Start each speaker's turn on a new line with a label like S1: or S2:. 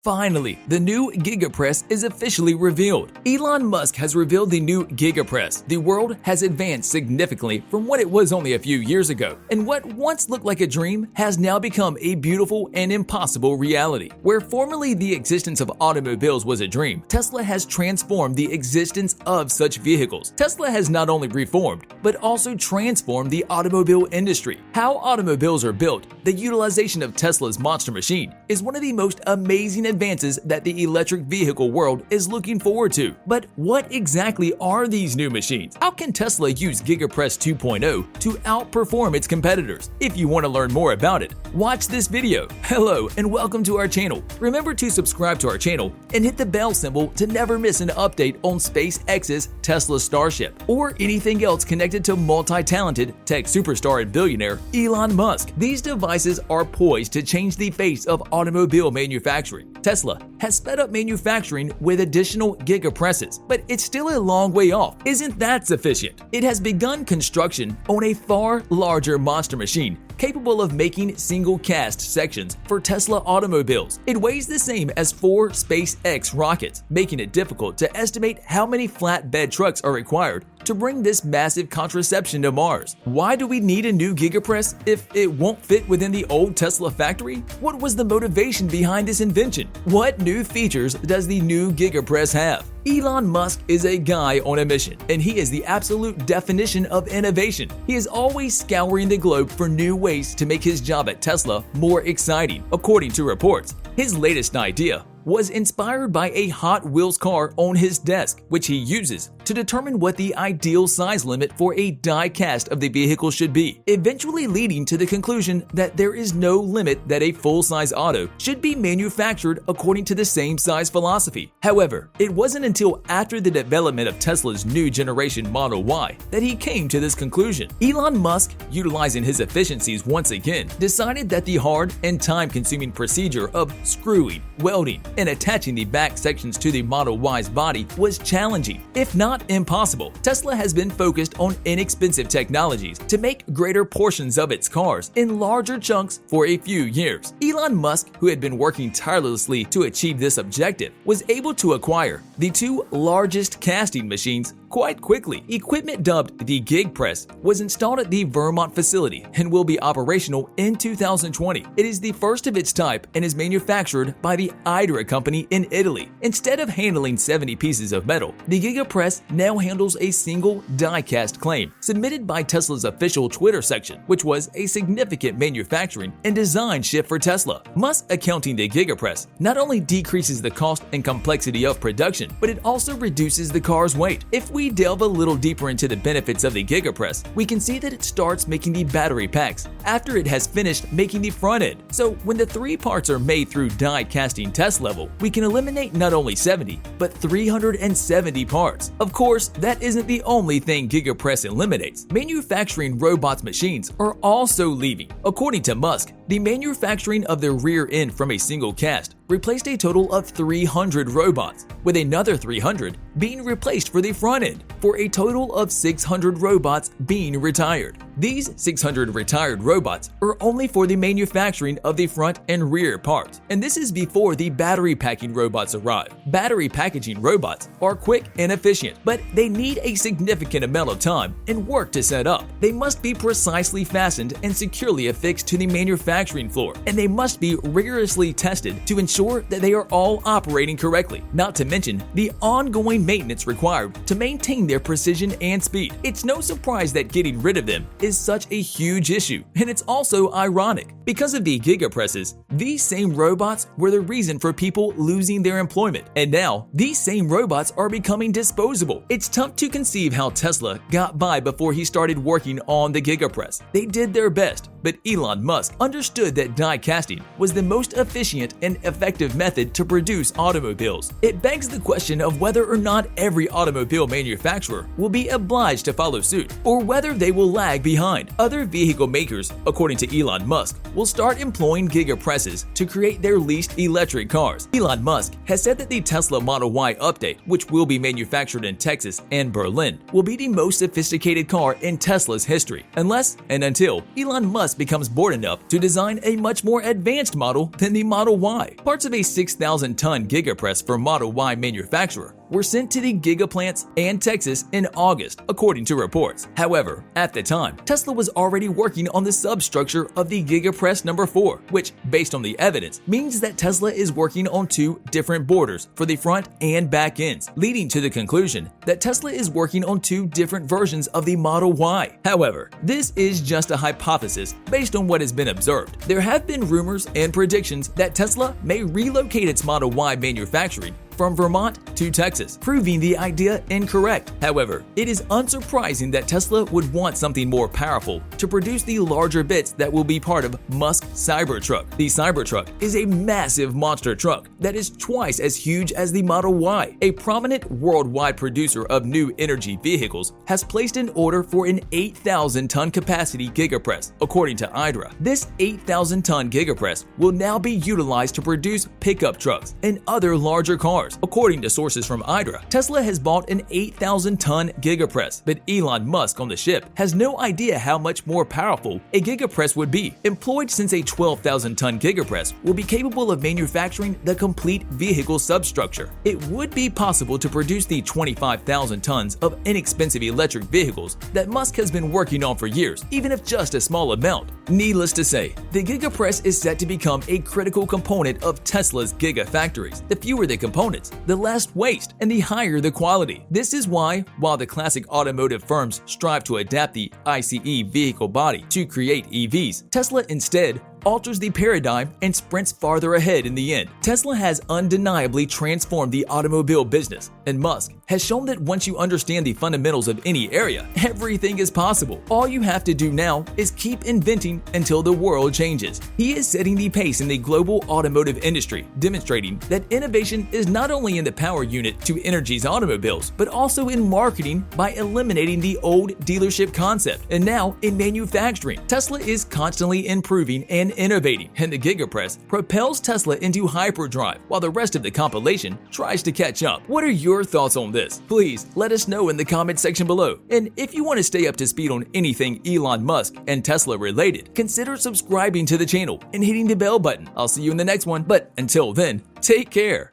S1: Finally, the new Giga Press is officially revealed. Elon Musk has revealed the new Giga Press. The world has advanced significantly from what it was only a few years ago, and what once looked like a dream has now become a beautiful and impossible reality. Where formerly the existence of automobiles was a dream, Tesla has transformed the existence of such vehicles. Tesla has not only reformed, but also transformed the automobile industry. How automobiles are built, the utilization of Tesla's monster machine, is one of the most amazing advances that the electric vehicle world is looking forward to. But what exactly are these new machines? How can Tesla use GigaPress 2.0 to outperform its competitors? If you want to learn more about it, watch this video. Hello and welcome to our channel. Remember to subscribe to our channel and hit the bell symbol to never miss an update on SpaceX's Tesla Starship or anything else connected to multi-talented tech superstar and billionaire Elon Musk. These devices are poised to change the face of automobile manufacturing. Tesla has sped up manufacturing with additional Giga presses, but it's still a long way off. Isn't that sufficient? It has begun construction on a far larger monster machine capable of making single-cast sections for Tesla automobiles. It weighs the same as 4 SpaceX rockets, making it difficult to estimate how many flatbed trucks are required to bring this massive contraption to Mars. Why do we need a new Gigapress if it won't fit within the old Tesla factory? What was the motivation behind this invention? What new features does the new Gigapress have? Elon Musk is a guy on a mission, and he is the absolute definition of innovation. He is always scouring the globe for new ways to make his job at Tesla more exciting. According to reports, his latest idea was inspired by a Hot Wheels car on his desk, which he uses to determine what the ideal size limit for a die cast of the vehicle should be, eventually leading to the conclusion that there is no limit that a full-size auto should be manufactured according to the same size philosophy. However, it wasn't until after the development of Tesla's new generation Model Y that he came to this conclusion. Elon Musk, utilizing his efficiencies once again, decided that the hard and time-consuming procedure of screwing, welding, and attaching the back sections to the Model Y's body was challenging, if not impossible. Tesla has been focused on inexpensive technologies to make greater portions of its cars in larger chunks for a few years. Elon Musk, who had been working tirelessly to achieve this objective, was able to acquire the 2 largest casting machines quite quickly. Equipment dubbed the Gig Press was installed at the Vermont facility and will be operational in 2020. It is the first of its type and is manufactured by the Idra company in Italy. Instead of handling 70 pieces of metal, the Giga Press now handles a single die-cast claim submitted by Tesla's official Twitter section, which was a significant manufacturing and design shift for Tesla. Musk accounting the Giga Press not only decreases the cost and complexity of production, but it also reduces the car's weight. If we delve a little deeper into the benefits of the Giga Press, we can see that it starts making the battery packs after it has finished making the front end. So when the 3 parts are made through die casting test level, we can eliminate not only 70, but 370 parts. Of course, that isn't the only thing Giga Press eliminates. Manufacturing robots machines are also leaving. According to Musk, the manufacturing of the rear end from a single cast replaced a total of 300 robots, with another 300 being replaced for the front end, for a total of 600 robots being retired. These 600 retired robots are only for the manufacturing of the front and rear parts, and this is before the battery packing robots arrive. Battery packaging robots are quick and efficient, but they need a significant amount of time and work to set up. They must be precisely fastened and securely affixed to the manufacturing floor, and they must be rigorously tested to ensure that they are all operating correctly, not to mention the ongoing maintenance required to maintain their precision and speed. It's no surprise that getting rid of them is such a huge issue, and it's also ironic. Because of the Giga Presses, these same robots were the reason for people losing their employment, and now these same robots are becoming disposable. It's tough to conceive how Tesla got by before he started working on the Giga Press. They did their best, but Elon Musk understood that die casting was the most efficient and effective method to produce automobiles. It begs the question of whether or not every automobile manufacturer manufacturer will be obliged to follow suit, or whether they will lag behind. Other vehicle makers, according to Elon Musk, will start employing Giga presses to create their leased electric cars. Elon Musk has said that the Tesla Model Y update, which will be manufactured in Texas and Berlin, will be the most sophisticated car in Tesla's history, unless and until Elon Musk becomes bored enough to design a much more advanced model than the Model Y. Parts of a 6,000-ton Giga press for Model Y manufacturer were sent to the Giga plants and Texas in August, according to reports. However, at the time, Tesla was already working on the substructure of the Giga Press number 4, which, based on the evidence, means that Tesla is working on two different borders for the front and back ends, leading to the conclusion that Tesla is working on two different versions of the Model Y. However, this is just a hypothesis based on what has been observed. There have been rumors and predictions that Tesla may relocate its Model Y manufacturing from Vermont to Texas, proving the idea incorrect. However, it is unsurprising that Tesla would want something more powerful to produce the larger bits that will be part of Musk's Cybertruck. The Cybertruck is a massive monster truck that is twice as huge as the Model Y. A prominent worldwide producer of new energy vehicles has placed an order for an 8,000-ton capacity gigapress, according to Hydra. This 8,000-ton gigapress will now be utilized to produce pickup trucks and other larger cars. According to sources from Hydra, Tesla has bought an 8,000-ton gigapress, but Elon Musk on the ship has no idea how much more powerful a gigapress would be. Employed since a 12,000-ton gigapress will be capable of manufacturing the complete vehicle substructure. It would be possible to produce the 25,000 tons of inexpensive electric vehicles that Musk has been working on for years, even if just a small amount. Needless to say, the gigapress is set to become a critical component of Tesla's gigafactories. The fewer the components, the less waste, and the higher the quality. This is why, while the classic automotive firms strive to adapt the ICE vehicle body to create EVs, Tesla instead alters the paradigm and sprints farther ahead in the end. Tesla has undeniably transformed the automobile business, and Musk has shown that once you understand the fundamentals of any area, everything is possible. All you have to do now is keep inventing until the world changes. He is setting the pace in the global automotive industry, demonstrating that innovation is not only in the power unit to energize automobiles, but also in marketing by eliminating the old dealership concept. And now in manufacturing, Tesla is constantly improving and innovating, and the gigapress propels Tesla into hyperdrive while the rest of the compilation tries to catch up. What are your thoughts on this? Please let us know in the comment section below. And if you want to stay up to speed on anything Elon Musk and Tesla related, consider subscribing to the channel and hitting the bell button. I'll see you in the next one, but until then, take care.